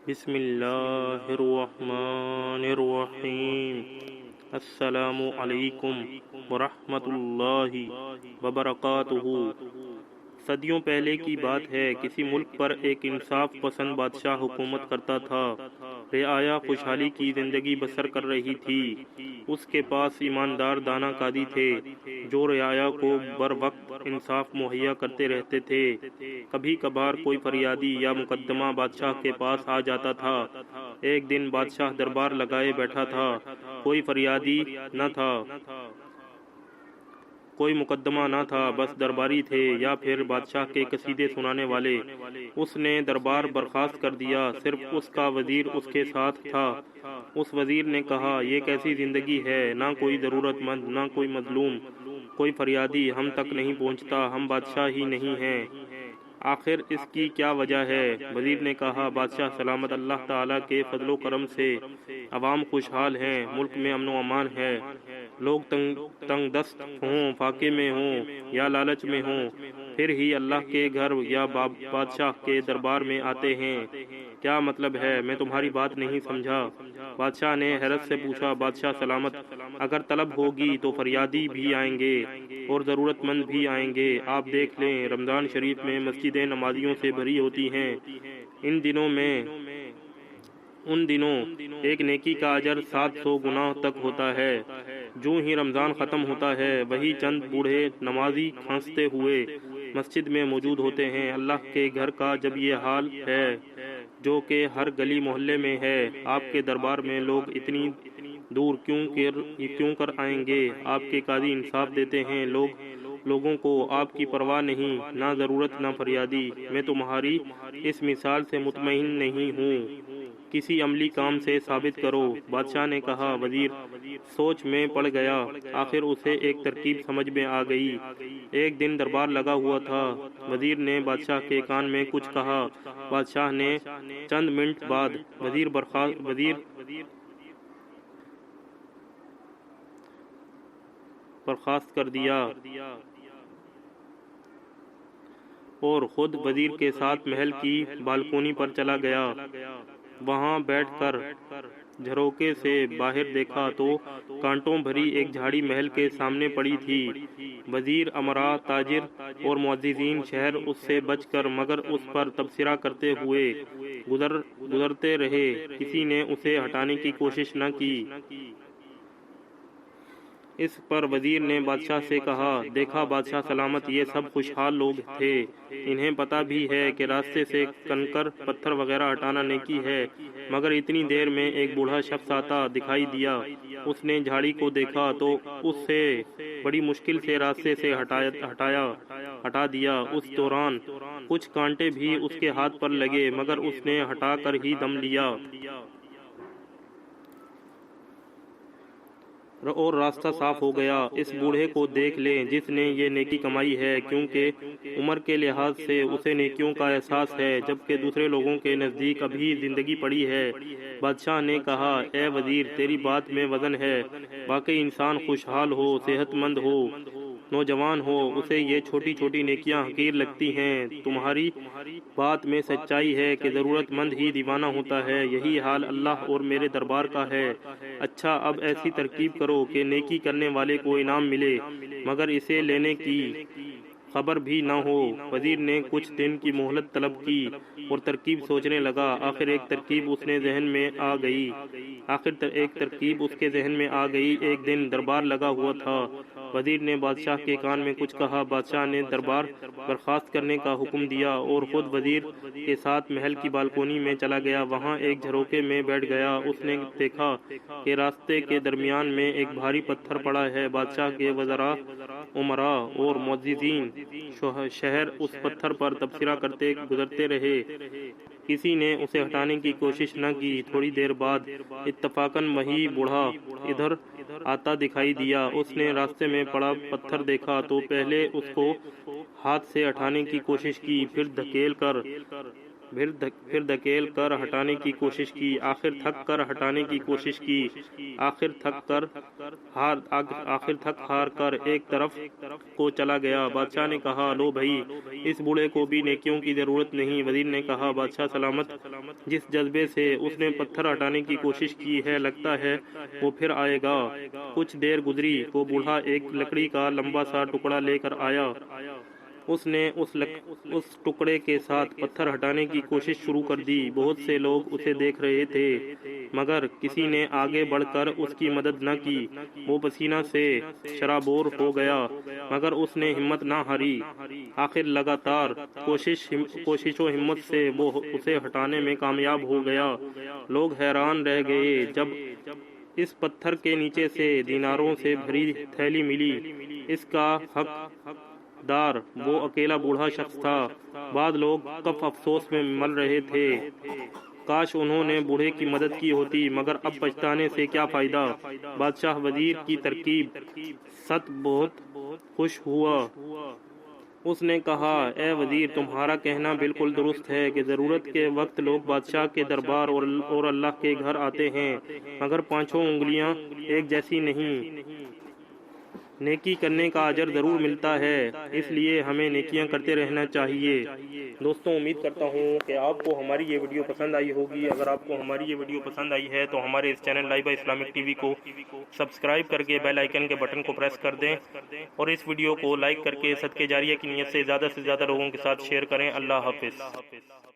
بسم اللہ الرحمن الرحیم۔ السلام علیکم ورحمۃ اللہ وبرکاتہ۔ صدیوں پہلے کی بات ہے، کسی ملک پر ایک انصاف پسند بادشاہ حکومت کرتا تھا۔ رعایا خوشحالی کی زندگی بسر کر رہی تھی۔ اس کے پاس ایماندار دانا قاضی تھے جو رعایا کو بر وقت انصاف مہیا کرتے رہتے تھے۔ کبھی کبھار کوئی فریادی یا مقدمہ بادشاہ کے پاس آ جاتا تھا۔ ایک دن بادشاہ دربار لگائے بیٹھا تھا، کوئی فریادی نہ تھا، کوئی مقدمہ نہ تھا، بس درباری تھے یا پھر بادشاہ کے قصیدے سنانے والے۔ اس نے دربار برخاست کر دیا، صرف اس کا وزیر اس کے ساتھ تھا۔ اس وزیر نے کہا، یہ کیسی زندگی ہے، نہ کوئی ضرورت مند، نہ کوئی مظلوم، کوئی فریادی ہم تک نہیں پہنچتا، ہم بادشاہ ہی نہیں ہیں، آخر اس کی کیا وجہ ہے؟ وزیر نے کہا، بادشاہ سلامت، اللہ تعالیٰ کے فضل و کرم سے عوام خوشحال ہیں، ملک میں امن و امان ہے۔ لوگ تنگ دست ہوں، فاقے میں ہوں یا لالچ میں ہوں، پھر ہی اللہ کے گھر یا بادشاہ کے دربار میں آتے ہیں۔ کیا مطلب ہے؟ میں تمہاری بات نہیں سمجھا۔ بادشاہ نے حیرت سے پوچھا، بادشاہ سلامت، اگر طلب ہوگی تو فریادی بھی آئیں گے اور ضرورت مند بھی آئیں گے۔ آپ دیکھ لیں، رمضان شریف میں مسجدیں نمازیوں سے بھری ہوتی ہیں۔ ان دنوں ایک نیکی کا اجر 700 گنا تک ہوتا ہے۔ جو ہی رمضان ختم ہوتا ہے، وہی چند بوڑھے نمازی کھانستے ہوئے مسجد میں موجود ہوتے ہیں۔ اللہ کے گھر کا جب یہ حال ہے، جو کہ ہر گلی محلے میں ہے، آپ کے دربار میں لوگ اتنی دور کیوں کر آئیں گے؟ آپ کے قاضی انصاف دیتے ہیں، لوگوں کو آپ کی پرواہ نہیں، نہ ضرورت نہ فریادی۔ میں تمہاری اس مثال سے مطمئن نہیں ہوں، کسی عملی کام سے ثابت کرو۔ بادشاہ نے کہا۔ وزیر سوچ میں پڑ گیا، آخر اسے ایک ترکیب سمجھ میں آ گئی۔ ایک دن دربار لگا ہوا تھا، وزیر نے بادشاہ کے کان میں کچھ کہا۔ بادشاہ نے چند منٹ بعد وزیر برخاست کر دیا اور خود وزیر کے ساتھ محل کی بالکونی پر چلا گیا۔ وہاں بیٹھ کر جھروکے سے باہر دیکھا تو کانٹوں بھری ایک جھاڑی محل کے سامنے پڑی تھی۔ وزیر، امراء، تاجر اور معززین شہر اس سے بچ کر مگر اس پر تبصرہ کرتے ہوئے گزرتے رہے، کسی نے اسے ہٹانے کی کوشش نہ کی۔ اس پر وزیر نے بادشاہ سے کہا، دیکھا بادشاہ سلامت، یہ سب خوشحال لوگ تھے، انہیں پتہ بھی ہے کہ راستے سے کنکر پتھر وغیرہ ہٹانا نیکی ہے، مگر اتنی دیر میں ایک بوڑھا شخص آتا دکھائی دیا۔ اس نے جھاڑی کو دیکھا تو اس سے بڑی مشکل سے راستے سے ہٹا دیا۔ اس دوران کچھ کانٹے بھی اس کے ہاتھ پر لگے، مگر اس نے ہٹا کر ہی دم لیا اور راستہ صاف ہو گیا۔ اس بوڑھے کو دیکھ لیں جس نے یہ نیکی کمائی ہے، کیونکہ عمر کے لحاظ سے اسے نیکیوں کا احساس ہے، جبکہ دوسرے لوگوں کے نزدیک ابھی زندگی پڑی ہے۔ بادشاہ نے کہا، اے وزیر، تیری بات میں وزن ہے۔ واقعی انسان خوشحال ہو، صحت مند ہو، نوجوان ہو، اسے یہ چھوٹی چھوٹی نیکیاں حقیر لگتی ہیں۔ تمہاری بات میں سچائی ہے کہ ضرورت مند ہی دیوانہ ہوتا ہے، یہی حال اللہ اور میرے دربار کا ہے۔ اچھا، اب ایسی ترکیب کرو کہ نیکی کرنے والے کو انعام ملے، مگر اسے لینے کی خبر بھی نہ ہو۔ وزیر نے کچھ دن کی مہلت طلب کی اور ترکیب سوچنے لگا۔ آخر ایک ترکیب اس کے ذہن میں آ گئی۔ ایک دن دربار لگا ہوا تھا، وزیر نے بادشاہ کے کان میں کچھ کہا۔ بادشاہ نے دربار برخاست کرنے کا حکم دیا اور خود وزیر کے ساتھ محل کی بالکونی میں چلا گیا۔ وہاں ایک جھروکے میں بیٹھ گیا۔ اس نے دیکھا کہ راستے کے درمیان میں ایک بھاری پتھر پڑا ہے۔ بادشاہ کے وزراء، امراء اور معززین شہر اس پتھر پر تبصرہ کرتے گزرتے رہے، کسی نے اسے ہٹانے کی کوشش نہ کی۔ تھوڑی دیر بعد اتفاقاً وہی بوڑھا ادھر آتا دکھائی دیا۔ اس نے راستے میں پڑا پتھر دیکھا تو پہلے اس کو ہاتھ سے ہٹانے کی کوشش کی، پھر دھکیل کر پھر دھکیل کر ہٹانے کی کوشش کی، آخر تھک کر ہٹانے کی کوشش کی، آخر تھک ہار کر ایک طرف کو چلا گیا۔ بادشاہ نے کہا لو بھائی، اس بوڑھے کو بھی نیکیوں کی ضرورت نہیں۔ وزیر نے کہا بادشاہ سلامت، جس جذبے سے اس نے پتھر ہٹانے کی کوشش کی ہے لگتا ہے وہ پھر آئے گا۔ کچھ دیر گزری، وہ بوڑھا ایک لکڑی کا لمبا سا ٹکڑا لے کر آیا۔ اس نے اس ٹکڑے کے ساتھ پتھر ہٹانے کی کوشش شروع کر دی۔ بہت سے لوگ اسے دیکھ رہے تھے مگر کسی نے آگے بڑھ کر اس کی مدد نہ کی۔ وہ پسینہ سے شرابور ہو گیا مگر اس نے ہمت نہ ہاری۔ آخر لگاتار کوشش و ہمت سے وہ اسے ہٹانے میں کامیاب ہو گیا۔ لوگ حیران رہ گئے جب اس پتھر کے نیچے سے دیناروں سے بھری تھیلی ملی۔ اس کا حق دار وہ اکیلا بوڑھا شخص تھا۔ بعض لوگ کف افسوس میں مل رہے تھے، کاش انہوں نے بوڑھے کی مدد کی ہوتی، مگر اب پچھتانے سے کیا فائدہ۔ بادشاہ وزیر کی ترکیب ست بہت خوش ہوا۔ اس نے کہا اے وزیر، تمہارا کہنا بالکل درست ہے کہ ضرورت کے وقت لوگ بادشاہ کے دربار اور اللہ کے گھر آتے ہیں، مگر پانچوں انگلیاں ایک جیسی نہیں۔ نیکی کرنے کا اجر ضرور ملتا ہے، اس لیے ہمیں نیکیاں کرتے رہنا چاہیے۔ دوستوں، امید کرتا ہوں کہ آپ کو ہماری یہ ویڈیو پسند آئی ہوگی۔ اگر آپ کو ہماری یہ ویڈیو پسند آئی ہے تو ہمارے اس channel Laiba Islamic T V کو سبسکرائب کر کے بیل آئیکن کے بٹن کو پریس کر دیں اور اس ویڈیو کو لائک کر کے صدقہ جاریہ کی نیت سے زیادہ لوگوں کے ساتھ شیئر کریں۔ اللہ حافظ۔